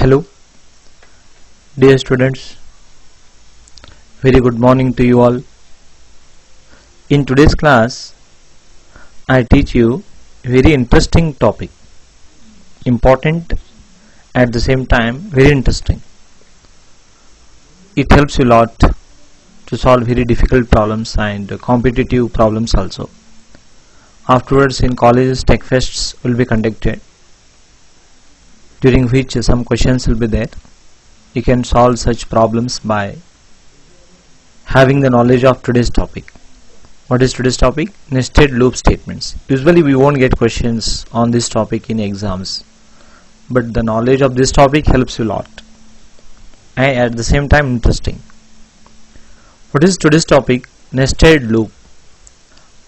Hello, dear students. Very good morning to you all. In today's class, I teach you a very interesting topic. Important, at the same time, very interesting. It helps you a lot to solve very difficult problems and competitive problems also. Afterwards, in colleges, tech fests will be conducted, during which some questions will be there. You can solve such problems by having the knowledge of today's topic. What is today's topic? Nested loop statements. Usually we won't get questions on this topic in exams, but the knowledge of this topic helps you a lot and at the same time interesting. What is today's topic? Nested loop.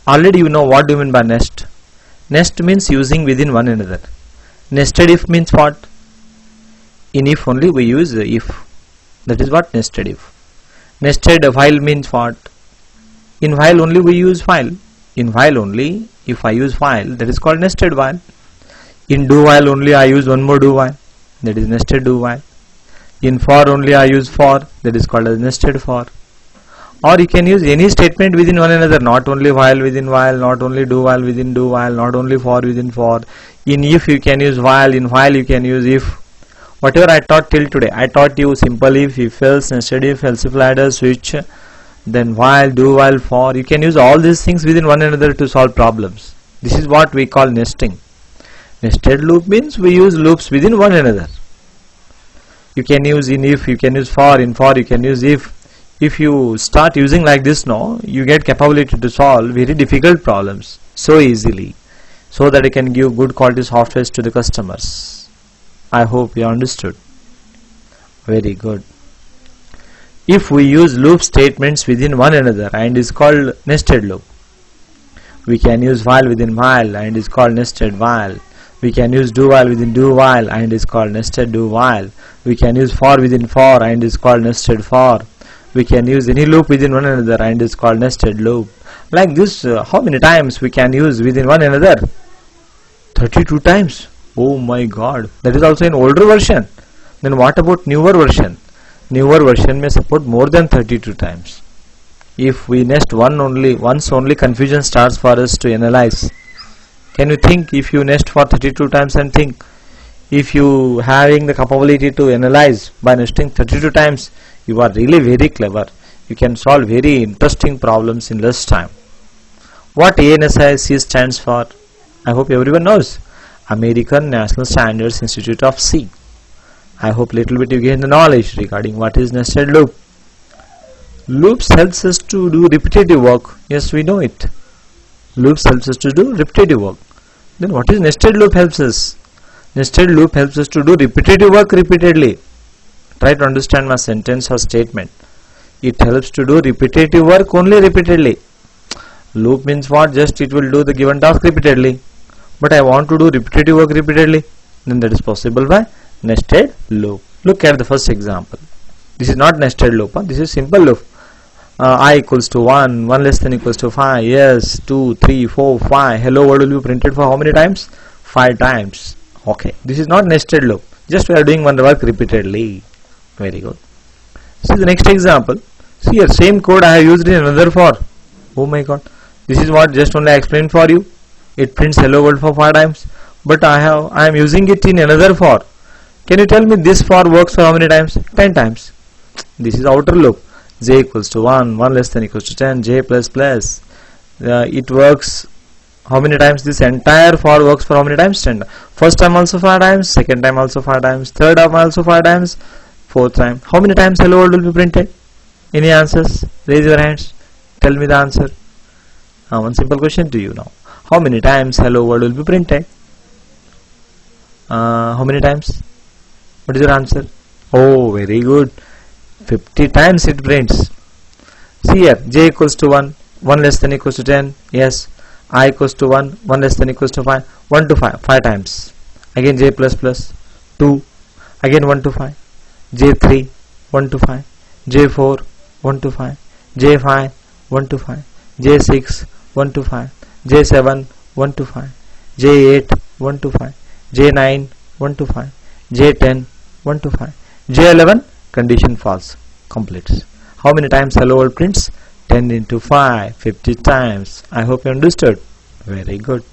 Already you know what do you mean by nest. Nest means using within one another. Nested if means what? In if only we use if. That is what nested if. Nested while means what? In while only we use while. In while only, if I use while, that is called nested while. In do while only I use one more do while, that is nested do while. In for only I use for, that is called as nested for. Or you can use any statement within one another, not only while within while, not only do while within do while, not only for within for. In if you can use while, in while you can use if. Whatever I taught till today, I taught you simple if else, nested if, else if ladder, switch, then while, do while, for. You can use all these things within one another to solve problems. This is what we call nesting. Nested loop means we use loops within one another. You can use in if, you can use for, in for you can use if. If you start using like this now, you get capability to solve very difficult problems so easily, so that you can give good quality softwares to the customers. I hope you understood. Very good. If we use loop statements within one another and is called nested loop. We can use while within while and is called nested while. We can use do while within do while and is called nested do while. We can use for within for and is called nested for. We can use any loop within one another and is called nested loop. Like this, how many times we can use within one another? 32 times. Oh my god. That is also an older version. Then what about newer version? Newer version may support more than 32 times. If we nest once only confusion starts for us to analyze. Can you think if you nest for 32 times and think? If you having the capability to analyze by nesting 32 times, you are really very clever. You can solve very interesting problems in less time. What ANSI stands for? I hope everyone knows. American National Standards Institute of C. I hope little bit you gain the knowledge regarding what is nested loop. Loops helps us to do repetitive work. Yes, we know it. Loops helps us to do repetitive work. Then what is nested loop helps us? Nested loop helps us to do repetitive work repeatedly. Try to understand my sentence or statement. It helps to do repetitive work only repeatedly. Loop means what? Just it will do the given task repeatedly. But I want to do repetitive work repeatedly. Then that is possible by nested loop. Look at the first example. This is not nested loop. This is simple loop. I equals to 1, 1 less than equals to 5, yes, 2, 3, 4, 5. Hello world will be printed for how many times? 5 times. Okay. This is not nested loop. Just we are doing one work repeatedly. Very good. See the next example. See here, same code I have used in another for. Oh my god. This is what just only I explained for you. It prints hello world for 5 times. But I am using it in another for. Can you tell me this for works for how many times? 10 times. This is outer loop. J equals to 1, 1 less than equals to 10, J plus plus. It works how many times? This entire for works for how many times? 10. First time also 5 times, second time also 5 times, third time also 5 times, fourth time. How many times hello world will be printed? Any answers? Raise your hands. Tell me the answer. One simple question to you now. How many times hello world will be printed? How many times? What is your answer? Oh, very good. 50 times it prints. See here, J equals to 1, 1 less than equals to 10. Yes. I equals to 1, 1 less than equals to 5. 1 to 5, 5 times. Again J plus plus. 2. Again 1 to 5. J3, 1 to 5. J4, 1 to 5. J5, 1 to 5. J6, 1 to 5. J7, 1 to 5. J8, 1 to 5. J9, 1 to 5. J10, 1 to 5. J11 condition false, completes. How many times hello world prints? 10 into 5, 50 times. I hope you understood. Very good.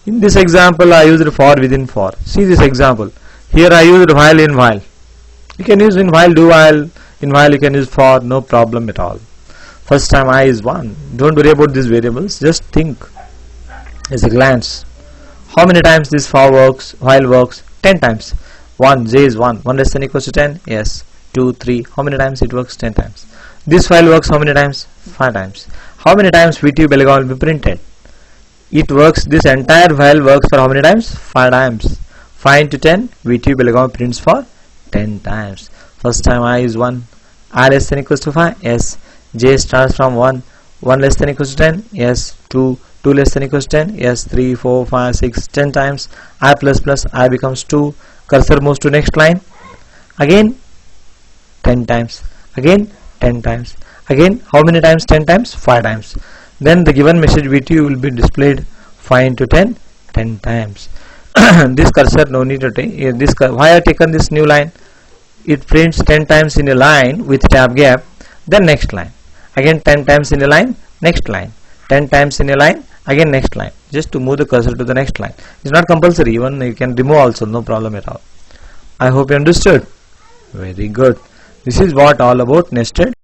In this example I used for within for. See this example. Here I used while in while. You can use in while, do while. In while you can use for, no problem at all. First time I is 1. Don't worry about these variables. Just think as a glance. How many times this for works, while works? 10 times. 1, j is 1. 1 less than equals to 10? Yes. 2, 3. How many times it works? 10 times. This while works how many times? 5 times. How many times VTU Belgaum will be printed? It works, this entire while works for how many times? 5 times. 5 into 10, VTU Belgaum prints for 10 times. First time I is 1. I less than equals to 5? Yes. J starts from 1. 1 less than equals to 10? Yes. 2. 2 less than equals to 10? Yes. 3, 4, 5, 6, 10 times. I plus plus I becomes 2. Cursor moves to next line. Again 10 times. Again 10 times. Again how many times? 10 times? 5 times. Then the given message VTU will be displayed 5 into 10, 10 times. This cursor no need to take. Why I have taken this new line? It prints 10 times in a line with tab gap, then next line. Again 10 times in a line, next line. 10 times in a line, again next line. Just to move the cursor to the next line. It's not compulsory, even you can remove also, no problem at all. I hope you understood. Very good. This is what all about nested